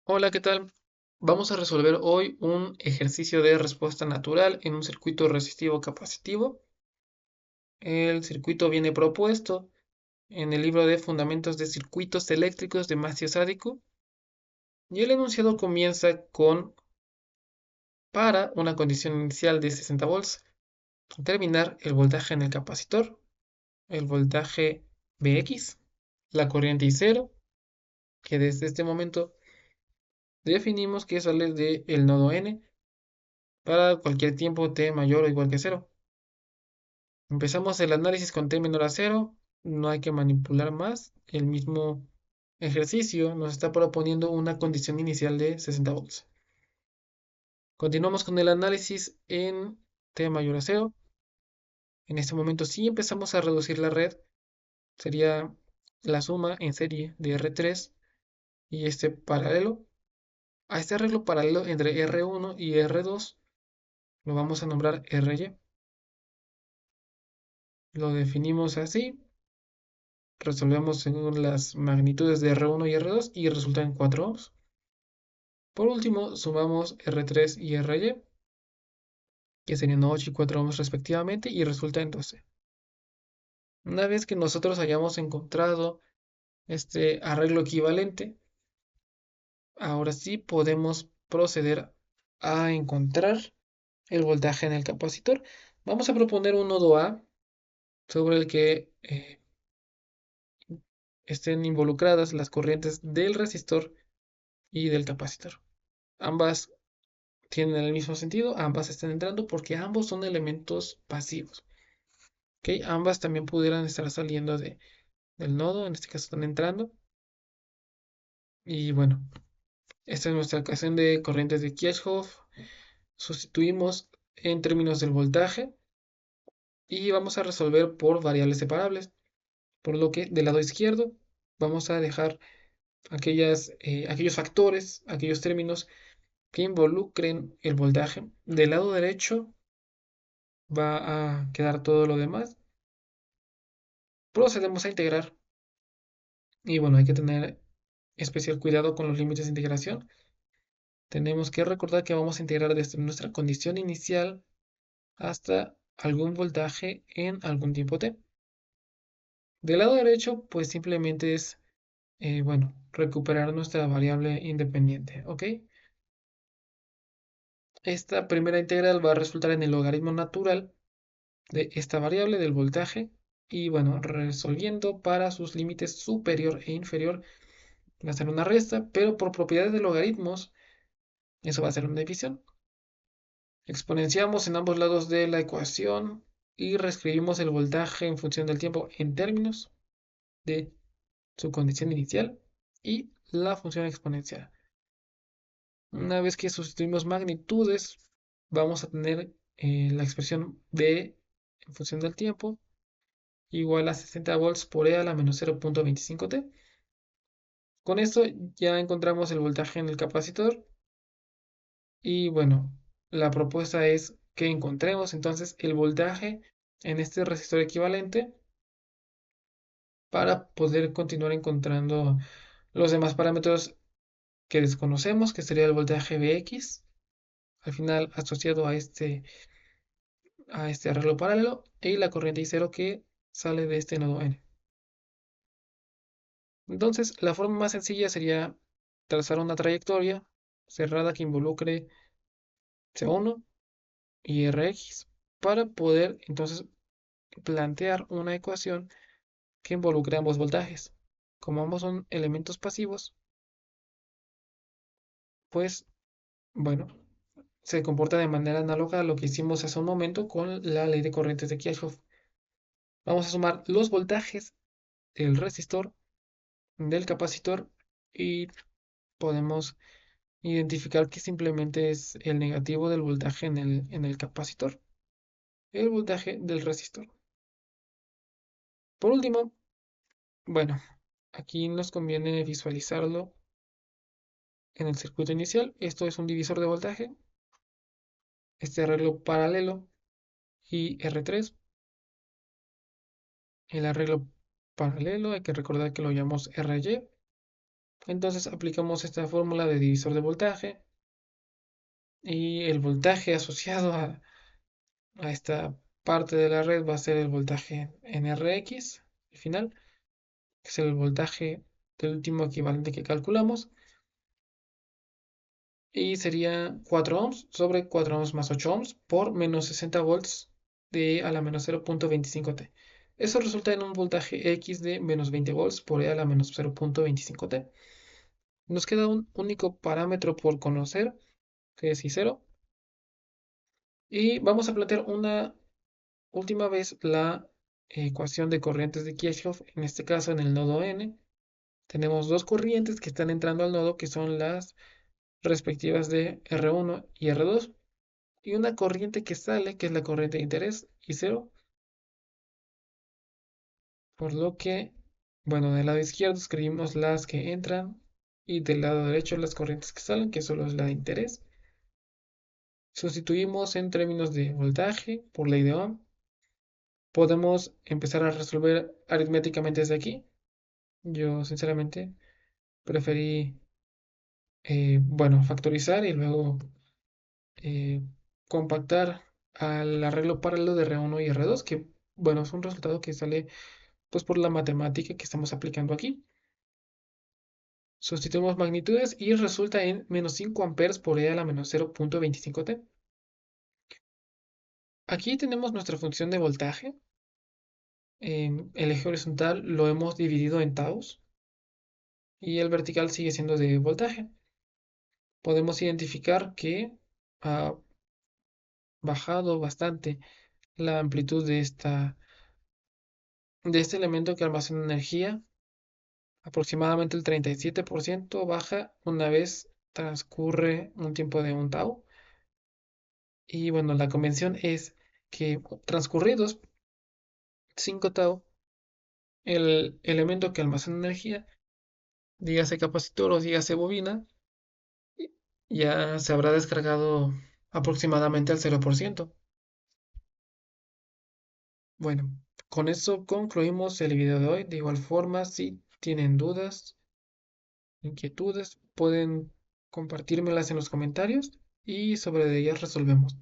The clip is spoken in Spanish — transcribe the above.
Hola, ¿qué tal? Vamos a resolver hoy un ejercicio de respuesta natural en un circuito resistivo capacitivo. El circuito viene propuesto en el libro de Fundamentos de Circuitos Eléctricos de Matthew Sádico y el enunciado comienza con para una condición inicial de 60 volts, determinar el voltaje en el capacitor, el voltaje Vx, la corriente I0, que desde este momento definimos que sale del nodo N para cualquier tiempo t mayor o igual que cero. Empezamos el análisis con t menor a cero, no hay que manipular más. El mismo ejercicio nos está proponiendo una condición inicial de 60 volts. Continuamos con el análisis en t mayor a cero. En este momento sí empezamos a reducir la red, sería la suma en serie de R3 y este paralelo. A este arreglo paralelo entre R1 y R2 lo vamos a nombrar RY. Lo definimos así. Resolvemos según las magnitudes de R1 y R2 y resulta en 4 ohms. Por último, sumamos R3 y RY, que serían 8 y 4 ohms respectivamente, y resulta en 12. Una vez que nosotros hayamos encontrado este arreglo equivalente, ahora sí podemos proceder a encontrar el voltaje en el capacitor. Vamos a proponer un nodo A sobre el que estén involucradas las corrientes del resistor y del capacitor. Ambas tienen el mismo sentido, ambas están entrando porque ambos son elementos pasivos. ¿Ok? Ambas también pudieran estar saliendo del nodo, en este caso están entrando. Y bueno, esta es nuestra ecuación de corrientes de Kirchhoff. Sustituimos en términos del voltaje y vamos a resolver por variables separables. Por lo que del lado izquierdo vamos a dejar aquellos factores, aquellos términos que involucren el voltaje. Del lado derecho va a quedar todo lo demás. Procedemos a integrar. Y bueno, hay que tener especial cuidado con los límites de integración. Tenemos que recordar que vamos a integrar desde nuestra condición inicial hasta algún voltaje en algún tiempo t. Del lado derecho, pues simplemente es, bueno, recuperar nuestra variable independiente, ¿ok? Esta primera integral va a resultar en el logaritmo natural de esta variable del voltaje y bueno, resolviendo para sus límites superior e inferior va a ser una resta, pero por propiedades de logaritmos eso va a ser una división. Exponenciamos en ambos lados de la ecuación y reescribimos el voltaje en función del tiempo en términos de su condición inicial y la función exponencial. Una vez que sustituimos magnitudes, vamos a tener la expresión B en función del tiempo igual a 60 volts por E a la menos 0.25t. Con esto ya encontramos el voltaje en el capacitor y bueno, la propuesta es que encontremos entonces el voltaje en este resistor equivalente para poder continuar encontrando los demás parámetros que desconocemos, que sería el voltaje Vx, al final asociado a este arreglo paralelo, y la corriente I0 que sale de este nodo N. Entonces, la forma más sencilla sería trazar una trayectoria cerrada que involucre C1 y Rx para poder entonces plantear una ecuación que involucre ambos voltajes. Como ambos son elementos pasivos, pues bueno, se comporta de manera análoga a lo que hicimos hace un momento con la ley de corrientes de Kirchhoff. Vamos a sumar los voltajes del resistor, del capacitor y podemos identificar que simplemente es el negativo del voltaje en el capacitor, el voltaje del resistor. Por último, bueno, aquí nos conviene visualizarlo en el circuito inicial. Esto es un divisor de voltaje, este arreglo paralelo y R3. El arreglo paralelo hay que recordar que lo llamamos RY Entonces aplicamos esta fórmula de divisor de voltaje y el voltaje asociado a esta parte de la red va a ser el voltaje NRX, al final, que es el voltaje del último equivalente que calculamos, y sería 4 ohms sobre 4 ohms más 8 ohms por menos 60 volts de E a la menos 0.25T. Eso resulta en un voltaje X de menos 20 volts por E a la menos 0.25T. Nos queda un único parámetro por conocer, que es I0, y vamos a plantear una última vez la ecuación de corrientes de Kirchhoff, en este caso en el nodo N. Tenemos dos corrientes que están entrando al nodo, que son las respectivas de R1 y R2, y una corriente que sale, que es la corriente de interés, I0, por lo que, bueno, del lado izquierdo escribimos las que entran y del lado derecho las corrientes que salen, que solo es la de interés. Sustituimos en términos de voltaje por ley de Ohm. Podemos empezar a resolver aritméticamente desde aquí. Yo sinceramente preferí, bueno, factorizar y luego eh, compactar al arreglo paralelo de R1 y R2, que bueno, es un resultado que sale pues por la matemática que estamos aplicando aquí. Sustituimos magnitudes y resulta en menos 5 amperes por E a la menos 0.25T. Aquí tenemos nuestra función de voltaje. El eje horizontal lo hemos dividido en taus y el vertical sigue siendo de voltaje. Podemos identificar que ha bajado bastante la amplitud de este elemento que almacena energía. Aproximadamente el 37% baja una vez transcurre un tiempo de un tau. Y bueno, la convención es que transcurridos 5 tau, el elemento que almacena energía, dígase capacitor o dígase bobina, ya se habrá descargado aproximadamente al 0%. Bueno, con eso concluimos el video de hoy. De igual forma, si tienen dudas, inquietudes, pueden compartírmelas en los comentarios y sobre ellas resolvemos.